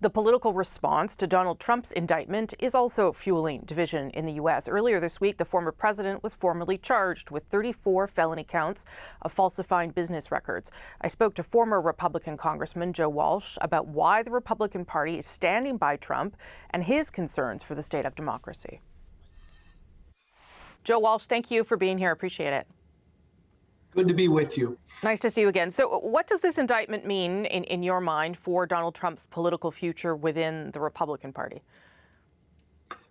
The political response to Donald Trump's indictment is also fueling division in the U.S. Earlier this week, the former president was formally charged with 34 felony counts of falsifying business records. I spoke to former Republican Congressman Joe Walsh about why the Republican Party is standing by Trump and his concerns for the state of democracy. Joe Walsh, thank you for being here. Appreciate it. Good to be with you. Nice to see you again. So what does this indictment mean in your mind for Donald Trump's political future within the Republican Party?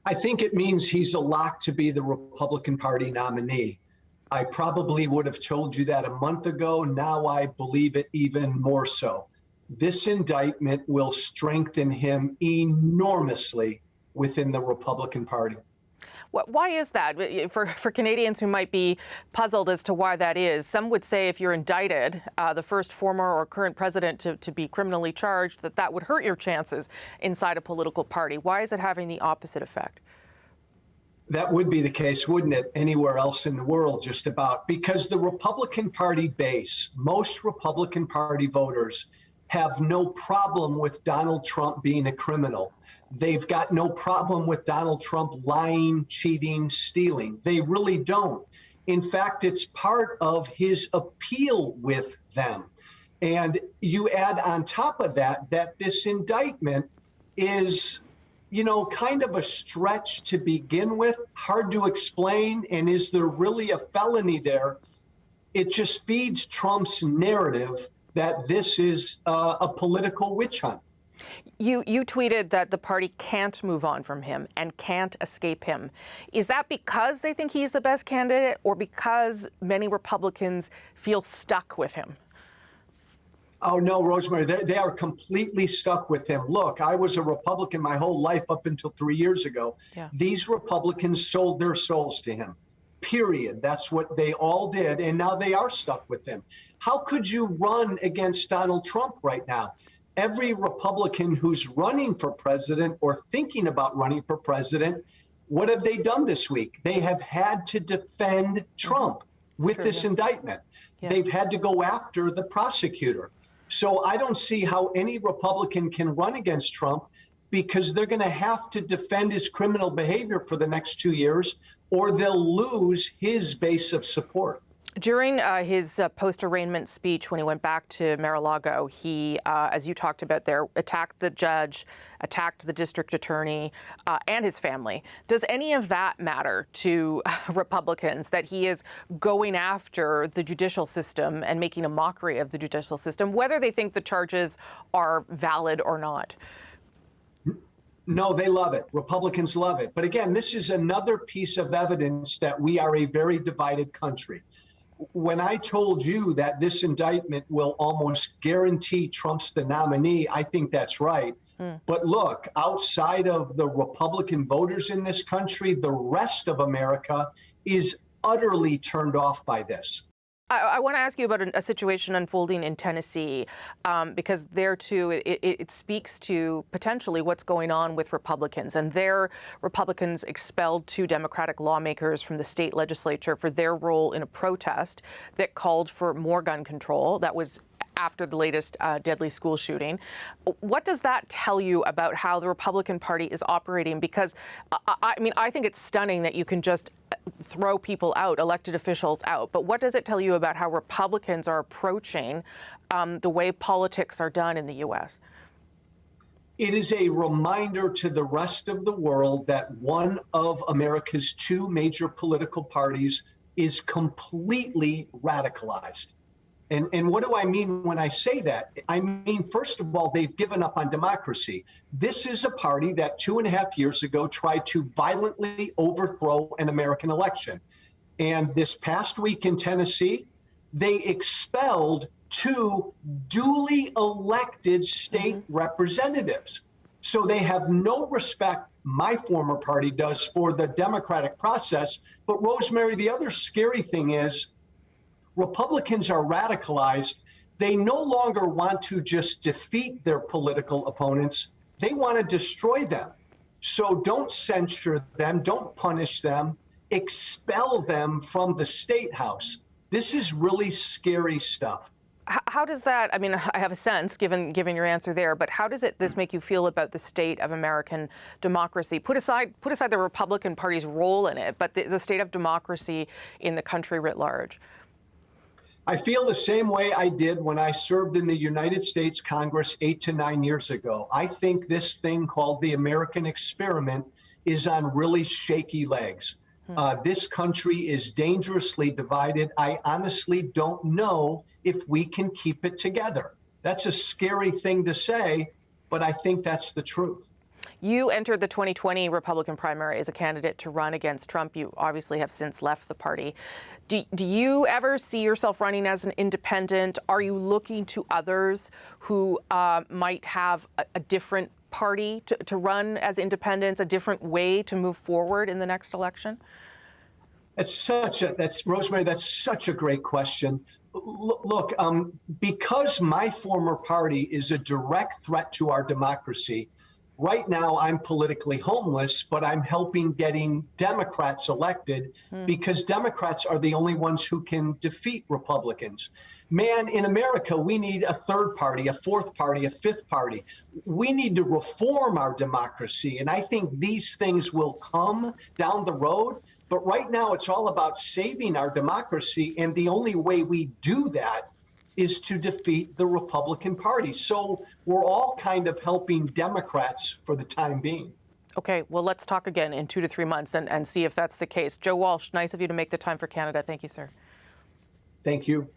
I think it means he's a lock to be the Republican Party nominee. I probably would have told you that a month ago. Now I believe it even more so. This indictment will strengthen him enormously within the Republican Party. Why is that? For Canadians who might be puzzled as to why that is, some would say if you're indicted, the first former or current president to be criminally charged, that would hurt your chances inside a political party. Why is it having the opposite effect? That would be the case, wouldn't it? Anywhere else in the world, just about. Because the Republican Party base, most Republican Party voters, have no problem with Donald Trump being a criminal. They've got no problem with Donald Trump lying, cheating, stealing. They really don't. In fact, it's part of his appeal with them. And you add on top of that, that this indictment is, kind of a stretch to begin with, hard to explain. And is there really a felony there? It just feeds Trump's narrative that this is a political witch hunt. You tweeted that the party can't move on from him and can't escape him. Is that because they think he's the best candidate or because many Republicans feel stuck with him? Oh, no, Rosemary, they are completely stuck with him. Look, I was a Republican my whole life up until 3 years ago. Yeah. These Republicans sold their souls to him. Period. That's what they all did. And now they are stuck with him. How could you run against Donald Trump right now? Every Republican who's running for president or thinking about running for president, what have they done this week? They have had to defend Trump with this indictment. Yeah. They've had to go after the prosecutor. So I don't see how any Republican can run against Trump because they're going to have to defend his criminal behavior for the next 2 years, or they'll lose his base of support. During his post-arraignment speech, when he went back to Mar-a-Lago, he, as you talked about there, attacked the judge, attacked the district attorney, and his family. Does any of that matter to Republicans, that he is going after the judicial system and making a mockery of the judicial system, whether they think the charges are valid or not? No, they love it. Republicans love it. But again, this is another piece of evidence that we are a very divided country. When I told you that this indictment will almost guarantee Trump's the nominee, I think that's right. But look, outside of the Republican voters in this country, the rest of America is utterly turned off by this. I want to ask you about a situation unfolding in Tennessee, because there, too, it speaks to potentially what's going on with Republicans. And there, Republicans expelled 2 Democratic lawmakers from the state legislature for their role in a protest that called for more gun control. That was after the latest deadly school shooting. What does that tell you about how the Republican Party is operating? Because, I think it's stunning that you can just throw people out, elected officials out. But what does it tell you about how Republicans are approaching the way politics are done in the U.S.? It is a reminder to the rest of the world that one of America's 2 major political parties is completely radicalized. And what do I mean when I say that? I mean, first of all, they've given up on democracy. This is a party that 2.5 years ago tried to violently overthrow an American election. And this past week in Tennessee, they expelled 2 duly elected state representatives. So they have no respect, my former party does, for the democratic process. But Rosemary, the other scary thing is, Republicans are radicalized. They no longer want to just defeat their political opponents. They want to destroy them. So don't censure them. Don't punish them. Expel them from the state house. This is really scary stuff. How does that, I mean, I have a sense, given your answer there, but how does this make you feel about the state of American democracy? Put aside the Republican Party's role in it, but the state of democracy in the country writ large. I feel the same way I did when I served in the United States Congress 8 to 9 years ago. I think this thing called the American experiment is on really shaky legs. This country is dangerously divided. I honestly don't know if we can keep it together. That's a scary thing to say, but I think that's the truth. You entered the 2020 Republican primary as a candidate to run against Trump. You obviously have since left the party. Do you ever see yourself running as an independent? Are you looking to others who might have a different party to run as independents, a different way to move forward in the next election? Rosemary, that's such a great question. Look, because my former party is a direct threat to our democracy, right now I'm politically homeless, but I'm helping getting Democrats elected because Democrats are the only ones who can defeat Republicans. Man, in America, we need a third party, a fourth party, a fifth party. We need to reform our democracy. And I think these things will come down the road. But right now, it's all about saving our democracy. And the only way we do that is to defeat the Republican Party. So we're all kind of helping Democrats for the time being. Okay, well, let's talk again in 2 to 3 months and see if that's the case. Joe Walsh, nice of you to make the time for Canada. Thank you, sir. Thank you.